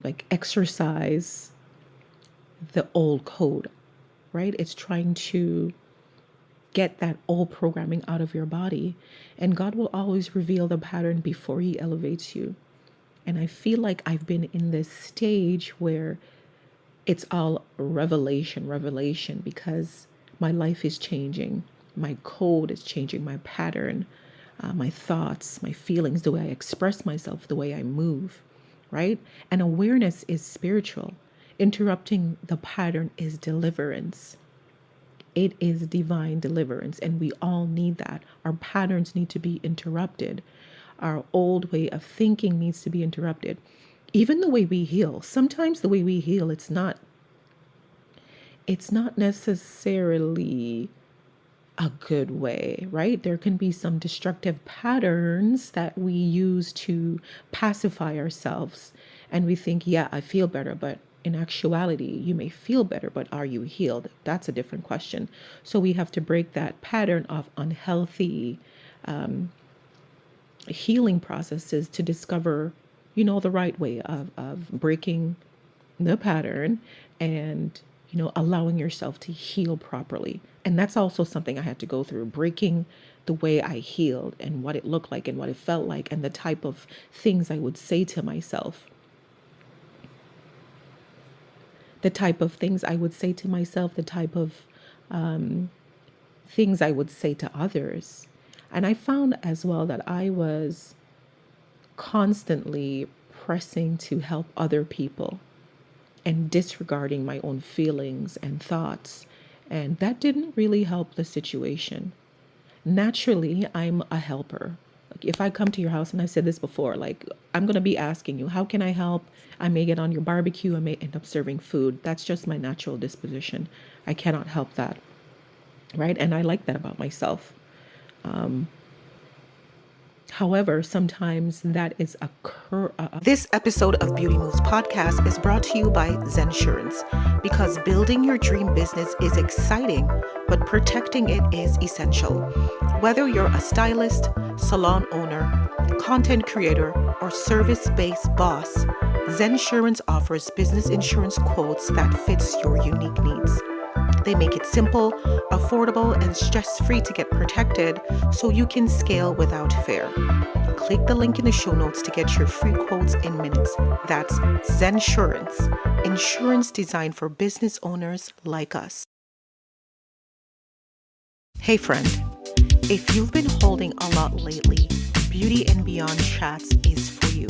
like exercise the old code, right? It's trying to get that old programming out of your body. And God will always reveal the pattern before He elevates you. And I feel like I've been in this stage where it's all revelation, revelation, because my life is changing. My code is changing, my pattern, my thoughts, my feelings, the way I express myself, the way I move, right? And awareness is spiritual. Interrupting the pattern is deliverance. It is divine deliverance, and we all need that. Our patterns need to be interrupted. Our old way of thinking needs to be interrupted. Even the way we heal. Sometimes the way we heal, it's not necessarily a good way, right? There can be some destructive patterns that we use to pacify ourselves. And we think, yeah, I feel better. But in actuality, you may feel better, but are you healed? That's a different question. So we have to break that pattern of unhealthy healing processes to discover, the right way of breaking the pattern and allowing yourself to heal properly. And that's also something I had to go through, breaking the way I healed and what it looked like and what it felt like and the type of things I would say to myself, the type of things I would say to myself, the type of things I would say to others. And I found as well that I was constantly pressing to help other people and disregarding my own feelings and thoughts. And that didn't really help the situation. Naturally, I'm a helper. Like if I come to your house, and I've said this before, like I'm going to be asking you, how can I help? I may get on your barbecue. I may end up serving food. That's just my natural disposition. I cannot help that. Right. And I like that about myself. However, sometimes that is a This episode of Beauty Moves podcast is brought to you by Zensurance, because building your dream business is exciting, but protecting it is essential. Whether you're a stylist, salon owner, content creator, or service-based boss, Zensurance offers business insurance quotes that fits your unique needs. They make it simple, affordable, and stress-free to get protected so you can scale without fear. Click the link in the show notes to get your free quotes in minutes. That's Zensurance, insurance designed for business owners like us. Hey friend, if you've been holding a lot lately, Beauty and Beyond Chats is for you.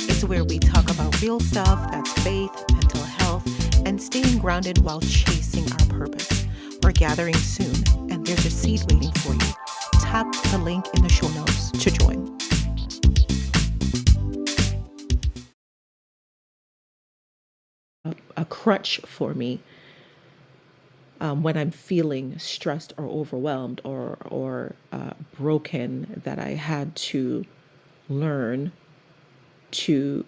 It's where we talk about real stuff that's faith, mental health, and staying grounded while chasing our purpose. We're gathering soon, and there's a seat waiting for you. Tap the link in the show notes to join. A crutch for me when I'm feeling stressed or overwhelmed or broken, that I had to learn to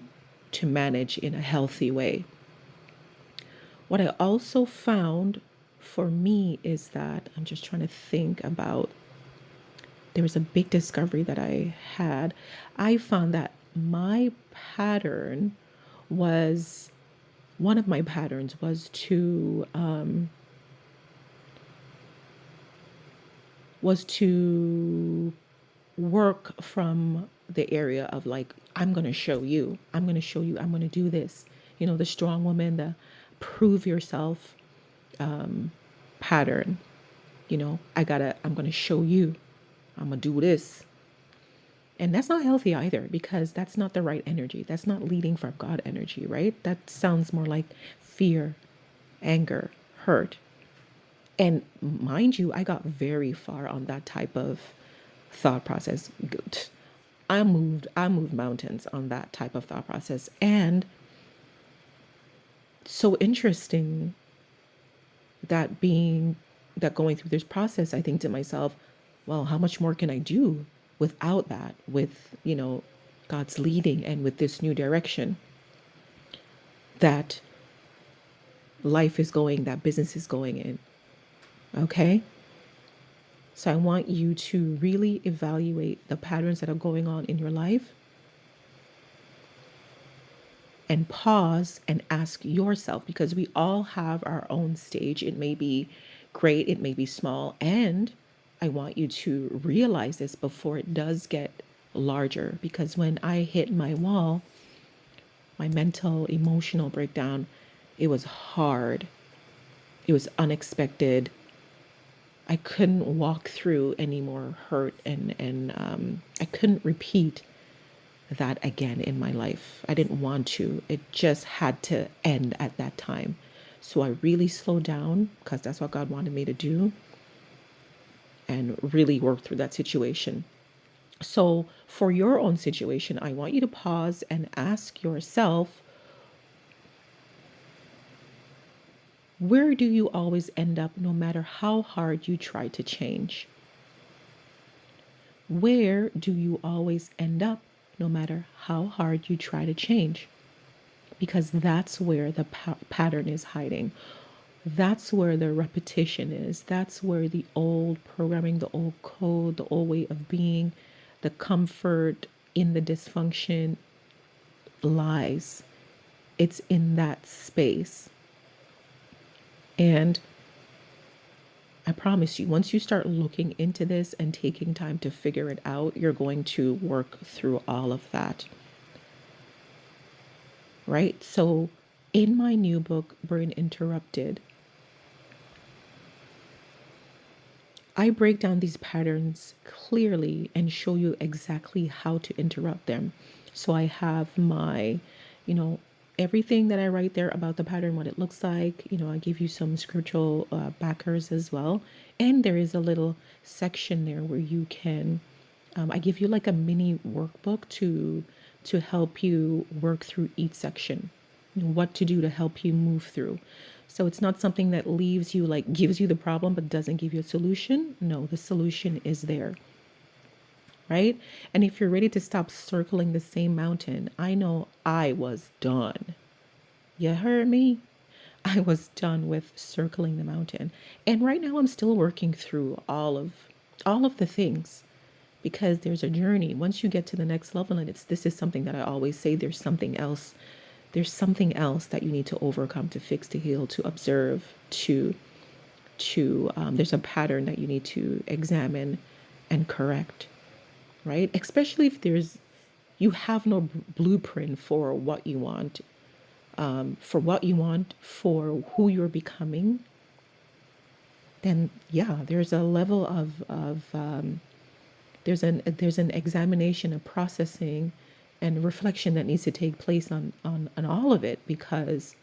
manage in a healthy way. What I also found for me is that I'm just trying to think about, there was a big discovery that I had. I found that my pattern was, one of my patterns was to work from the area of like, I'm going to show you, I'm going to show you, I'm going to do this. The strong woman, the prove yourself pattern. I'm going to show you, I'm going to do this. And that's not healthy either, because that's not the right energy. That's not leading from God energy, right? That sounds more like fear, anger, hurt. And mind you, I got very far on that type of thought process. I moved mountains on that type of thought process. And so interesting that going through this process, I think to myself, well, how much more can I do without that, with, God's leading and with this new direction that life is going, that business is going in. Okay. So I want you to really evaluate the patterns that are going on in your life and pause and ask yourself, because we all have our own stage. It may be great, it may be small. And I want you to realize this before it does get larger, because when I hit my wall, my mental, emotional breakdown, it was hard. It was unexpected. I couldn't walk through any more hurt, and I couldn't repeat that again in my life. I didn't want to. It just had to end at that time. So I really slowed down because that's what God wanted me to do and really work through that situation. So for your own situation, I want you to pause and ask yourself, where do you always end up no matter how hard you try to change? Where do you always end up no matter how hard you try to change? Because that's where the pattern is hiding. That's where the repetition is. That's where the old programming, the old code, the old way of being, the comfort in the dysfunction lies. It's in that space. And I promise you, once you start looking into this and taking time to figure it out, you're going to work through all of that. Right? So, in my new book, Brain Interrupted, I break down these patterns clearly and show you exactly how to interrupt them. So I have my, you know, everything that I write there about the pattern, what it looks like. I give you some scriptural backers as well. And there is a little section there where you can, I give you like a mini workbook to help you work through each section, what to do to help you move through. So it's not something that leaves you, like gives you the problem but doesn't give you a solution. No, the solution is there, right? And if you're ready to stop circling the same mountain, I know I was done. You heard me? I was done with circling the mountain. And right now I'm still working through all of the things, because there's a journey. Once you get to the next level, and this is something that I always say, there's something else that you need to overcome, to fix, to heal, to observe, to there's a pattern that you need to examine and correct, right? Especially if you have no blueprint for what you want, for who you're becoming. Then yeah, there's a level of there's an examination, a processing, and reflection that needs to take place on all of it, because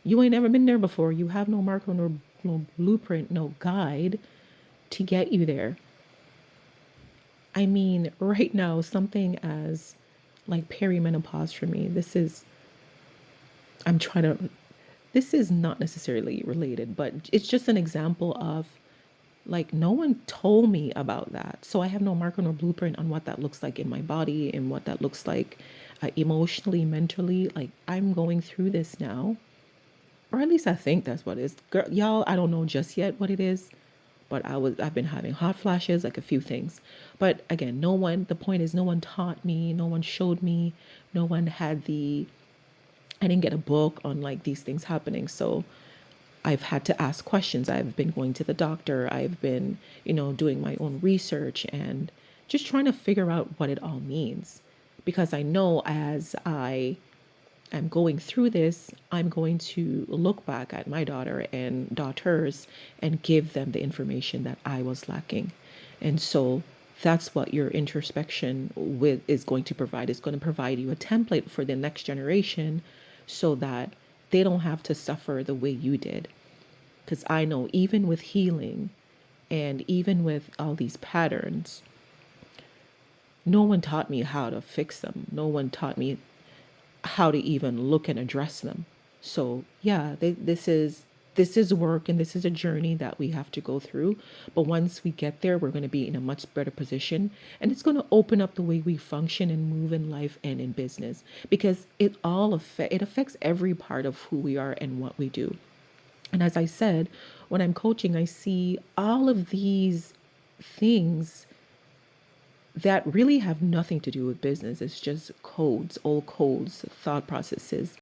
you ain't never been there before. You have no marker, no blueprint, no guide to get you there. I mean, right now, something as like perimenopause for me, I'm trying to, this is not necessarily related, but it's just an example of, like, no one told me about that. So I have no marker nor blueprint on what that looks like in my body and what that looks like emotionally, mentally. Like, I'm going through this now, or at least I think that's what it is. Girl, y'all, I don't know just yet what it is, but I've been having hot flashes, like a few things. But again, the point is, no one taught me, no one showed me, no one had I didn't get a book on like these things happening. So I've had to ask questions. I've been going to the doctor. I've been, doing my own research and just trying to figure out what it all means. Because I know as I am going through this, I'm going to look back at my daughter and daughters and give them the information that I was lacking. And so that's what your introspection with is going to provide. It's going to provide you a template for the next generation so that they don't have to suffer the way you did. Because I know even with healing and even with all these patterns, no one taught me how to fix them. No one taught me how to even look and address them. So yeah, this is work, and this is a journey that we have to go through. But once we get there, we're going to be in a much better position, and it's going to open up the way we function and move in life and in business, because it affects every part of who we are and what we do. And as I said, when I'm coaching, I see all of these things that really have nothing to do with business. It's just codes, old codes, thought processes